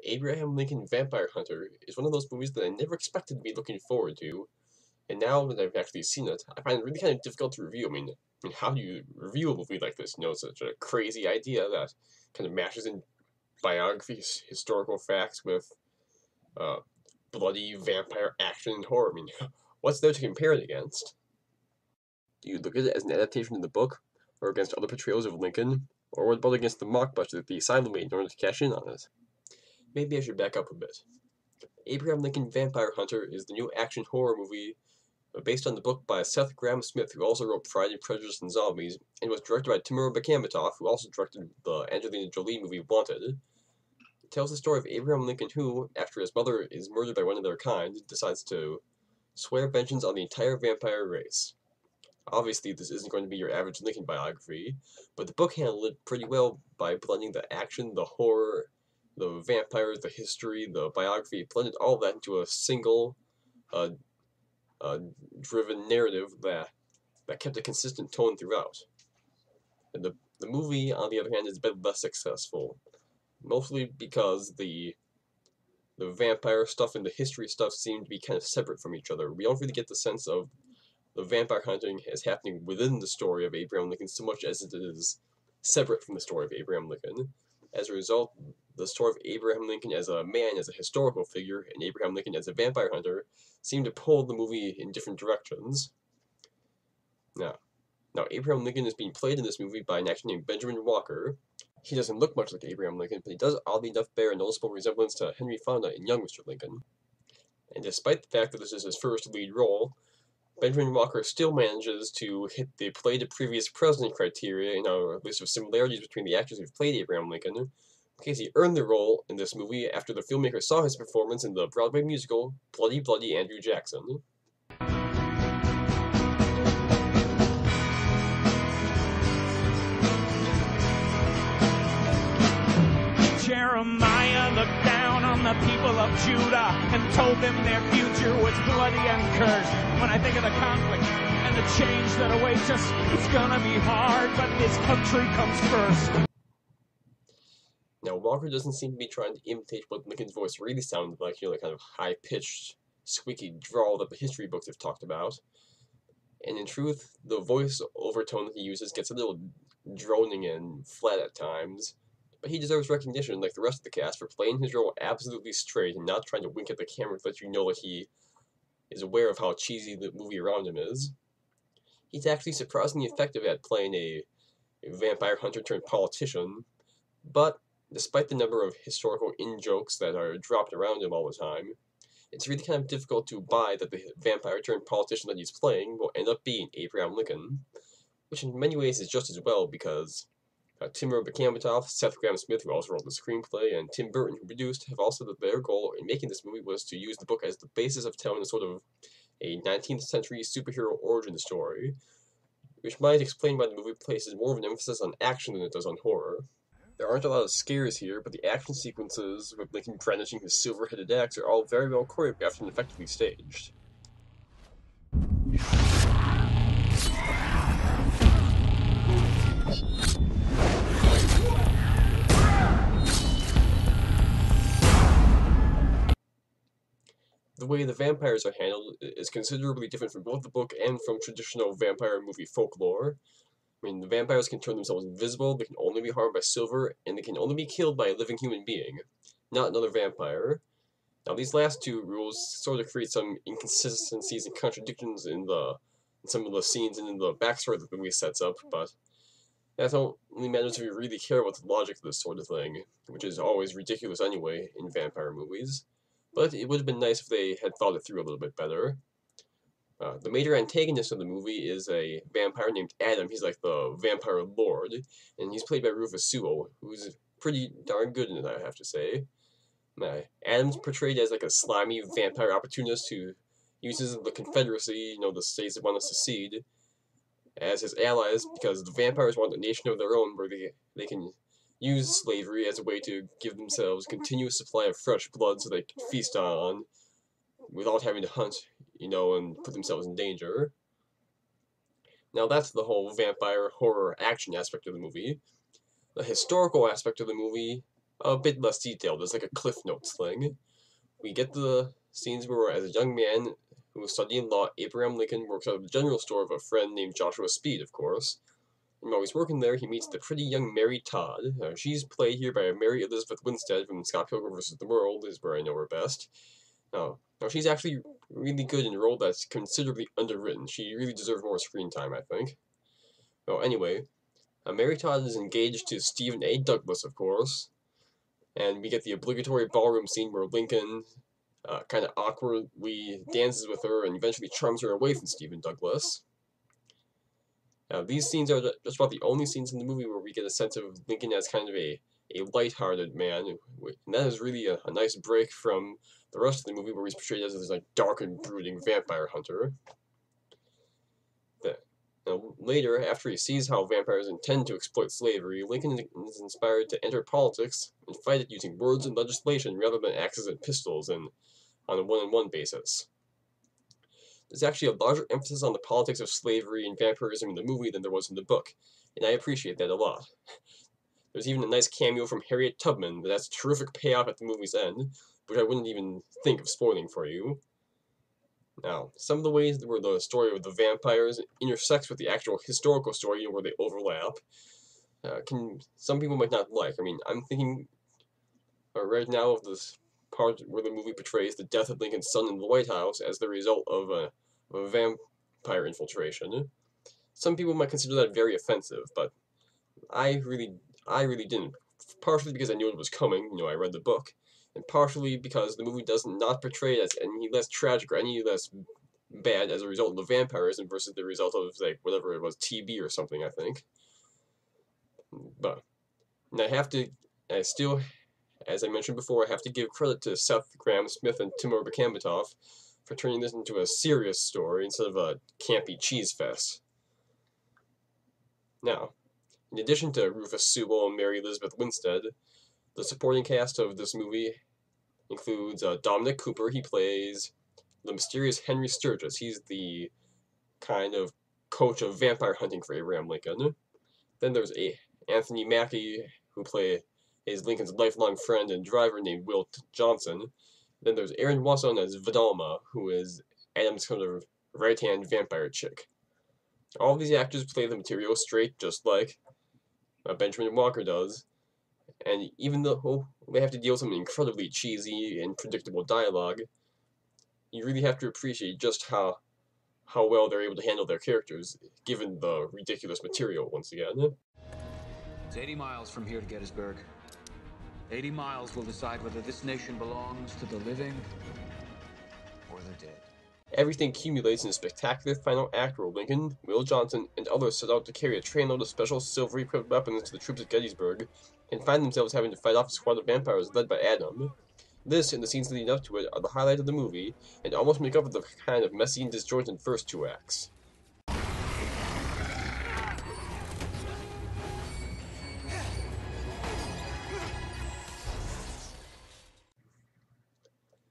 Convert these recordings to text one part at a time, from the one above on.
Abraham Lincoln Vampire Hunter is one of those movies that I never expected to be looking forward to, and now that I've actually seen it, I find it really kind of difficult to review. I mean, how do you review a movie like this? Such a crazy idea that kind of mashes in biographies, historical facts with uh, bloody vampire action and horror. What's there to compare it against? Do you look at it as an adaptation of the book, or against other portrayals of Lincoln, or what about against the mockbuster that the Asylum made in order to cash in on it? Maybe I should back up a bit. Abraham Lincoln Vampire Hunter is the new action horror movie based on the book by Seth Grahame-Smith, who also wrote Pride and Prejudice and Zombies, and was directed by Timur Bekamambetov, who also directed the Angelina Jolie movie Wanted. It tells the story of Abraham Lincoln who, after his mother is murdered by one of their kind, decides to swear vengeance on the entire vampire race. Obviously, this isn't going to be your average Lincoln biography, but the book handled it pretty well by blending the action, the horror, the vampires, the history, the biography. It blended all of that into a single driven narrative that kept a consistent tone throughout. And the movie, on the other hand, has been less successful, mostly because the vampire stuff and the history stuff seem to be kind of separate from each other. We don't really get the sense of the vampire hunting as happening within the story of Abraham Lincoln so much as it is separate from the story of Abraham Lincoln. As a result, the story of Abraham Lincoln as a man, as a historical figure, and Abraham Lincoln as a vampire hunter seem to pull the movie in different directions. Now Abraham Lincoln is being played in this movie by an actor named Benjamin Walker. He doesn't look much like Abraham Lincoln, but he does oddly enough bear a noticeable resemblance to Henry Fonda in Young Mr. Lincoln. And despite the fact that this is his first lead role, Benjamin Walker still manages to hit the play the previous president criteria in our list of similarities between the actors who've played Abraham Lincoln, because he earned the role in this movie after the filmmaker saw his performance in the Broadway musical Bloody Bloody Andrew Jackson. Jeremiah looked down on the people of Judah and told them their future was bloody and cursed. When I think of the conflict and the change that awaits us, it's gonna be hard, but this country comes first. Now, Walker doesn't seem to be trying to imitate what Lincoln's voice really sounded like, the kind of high-pitched, squeaky drawl that the history books have talked about. And in truth, the voice overtone that he uses gets a little droning and flat at times. But he deserves recognition, like the rest of the cast, for playing his role absolutely straight and not trying to wink at the camera to let you know that he is aware of how cheesy the movie around him is. He's actually surprisingly effective at playing a vampire hunter turned politician, but despite the number of historical in-jokes that are dropped around him all the time, it's really kind of difficult to buy that the vampire turned politician that he's playing will end up being Abraham Lincoln, which in many ways is just as well because Timur Bekamambetov, Seth Grahame-Smith, who also wrote the screenplay, and Tim Burton, who produced, have all said that their goal in making this movie was to use the book as the basis of telling a sort of a 19th century superhero origin story, which might explain why the movie places more of an emphasis on action than it does on horror. There aren't a lot of scares here, but the action sequences with Lincoln brandishing his silver-headed axe are all very well choreographed and effectively staged. The way the vampires are handled is considerably different from both the book and from traditional vampire movie folklore. The vampires can turn themselves invisible, they can only be harmed by silver, and they can only be killed by a living human being, not another vampire. Now, these last two rules sort of create some inconsistencies and contradictions in some of the scenes and in the backstory that the movie sets up, but that don't really matter if you really care about the logic of this sort of thing, which is always ridiculous anyway in vampire movies. But it would have been nice if they had thought it through a little bit better. The major antagonist of the movie is a vampire named Adam. He's like the vampire lord, and he's played by Rufus Sewell, who's pretty darn good in it, I have to say. Adam's portrayed as like a slimy vampire opportunist who uses the Confederacy, the states that want to secede, as his allies because the vampires want a nation of their own where they can use slavery as a way to give themselves a continuous supply of fresh blood so they can feast on without having to hunt, and put themselves in danger. Now that's the whole vampire horror action aspect of the movie. The historical aspect of the movie a bit less detailed. It's like a Cliff Notes thing. We get the scenes where, as a young man who was studying law, Abraham Lincoln works out of the general store of a friend named Joshua Speed, of course. And while he's working there, he meets the pretty young Mary Todd. She's played here by Mary Elizabeth Winstead from Scott Pilgrim vs. the World, is where I know her best. Now she's actually really good in a role that's considerably underwritten. She really deserves more screen time, I think. Well, anyway, Mary Todd is engaged to Stephen A. Douglas, of course, and we get the obligatory ballroom scene where Lincoln kind of awkwardly dances with her and eventually charms her away from Stephen Douglas. These scenes are just about the only scenes in the movie where we get a sense of Lincoln as kind of a light-hearted man, and that is really a nice break from the rest of the movie where he's portrayed as this like dark and brooding vampire hunter. Later, after he sees how vampires intend to exploit slavery, Lincoln is inspired to enter politics and fight it using words and legislation rather than axes and pistols and on a one-on-one basis. There's actually a larger emphasis on the politics of slavery and vampirism in the movie than there was in the book, and I appreciate that a lot. There's even a nice cameo from Harriet Tubman, but that's a terrific payoff at the movie's end, which I wouldn't even think of spoiling for you. Now, some of the ways where the story of the vampires intersects with the actual historical story, where they overlap, some people might not like. I mean, I'm thinking right now of this part where the movie portrays the death of Lincoln's son in the White House as the result of a vampire infiltration. Some people might consider that very offensive, but I really didn't. Partially because I knew it was coming, I read the book, and partially because the movie does not portray it as any less tragic or any less bad as a result of the vampirism versus the result of, like, whatever it was, TB or something, I think. But, and I still, as I mentioned before, I have to give credit to Seth Grahame-Smith and Timur Bekamambetov for turning this into a serious story instead of a campy cheese fest. Now, in addition to Rufus Sewell and Mary Elizabeth Winstead, the supporting cast of this movie includes Dominic Cooper. He plays the mysterious Henry Sturgis. He's the kind of coach of vampire hunting for Abraham Lincoln. Then there's Anthony Mackie, who plays Lincoln's lifelong friend and driver named Will Johnson. Then there's Aaron Wasson as Vidalma, who is Adam's kind of right-hand vampire chick. All of these actors play the material straight, just like Benjamin Walker does, and even though they have to deal with some incredibly cheesy and predictable dialogue, you really have to appreciate just how well they're able to handle their characters, given the ridiculous material, once again. It's 80 miles from here to Gettysburg. 80 miles will decide whether this nation belongs to the living or the dead. Everything accumulates in a spectacular final act where Lincoln, Will Johnson, and others set out to carry a trainload of special silver-equipped weapons to the troops at Gettysburg, and find themselves having to fight off a squad of vampires led by Adam. This, and the scenes leading up to it, are the highlight of the movie, and almost make up for the kind of messy and disjointed first two acts.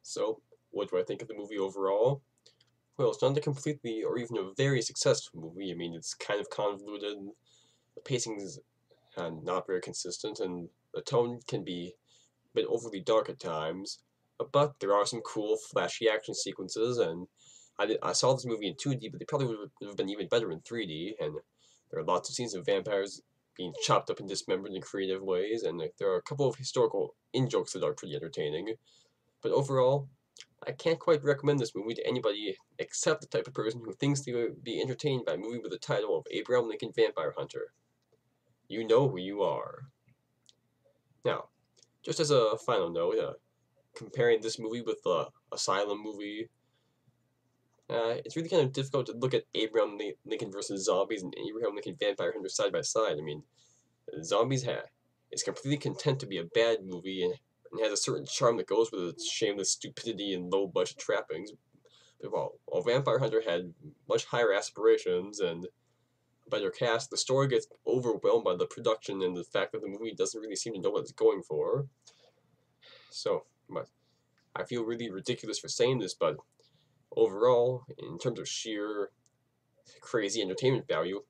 So, what do I think of the movie overall? Well, it's not a completely or even a very successful movie. I mean, it's kind of convoluted, the pacing is not very consistent, and the tone can be a bit overly dark at times. But there are some cool, flashy action sequences, and I saw this movie in 2D, but they probably would have been even better in 3D, and there are lots of scenes of vampires being chopped up and dismembered in creative ways, and there are a couple of historical in-jokes that are pretty entertaining. But overall, I can't quite recommend this movie to anybody except the type of person who thinks they would be entertained by a movie with the title of Abraham Lincoln Vampire Hunter. You know who you are. Now, just as a final note, comparing this movie with the Asylum movie, it's really kind of difficult to look at Abraham Lincoln versus Zombies and Abraham Lincoln Vampire Hunter side by side. I mean, Zombies is completely content to be a bad movie and has a certain charm that goes with its shameless stupidity and low-budget trappings. But while Vampire Hunter had much higher aspirations and a better cast, the story gets overwhelmed by the production and the fact that the movie doesn't really seem to know what it's going for. So, I feel really ridiculous for saying this, but overall, in terms of sheer crazy entertainment value,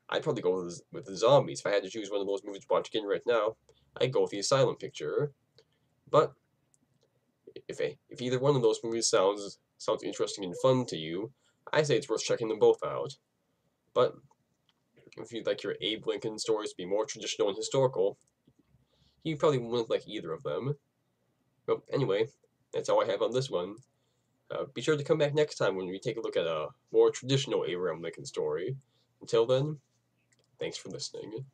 I'd probably go with the Zombies. If I had to choose one of those movies to watch again right now, I'd go with the Asylum picture. But if either one of those movies sounds interesting and fun to you, I say it's worth checking them both out. But if you'd like your Abe Lincoln stories to be more traditional and historical, you probably wouldn't like either of them. Well, anyway, that's all I have on this one. Be sure to come back next time when we take a look at a more traditional Abraham Lincoln story. Until then, thanks for listening.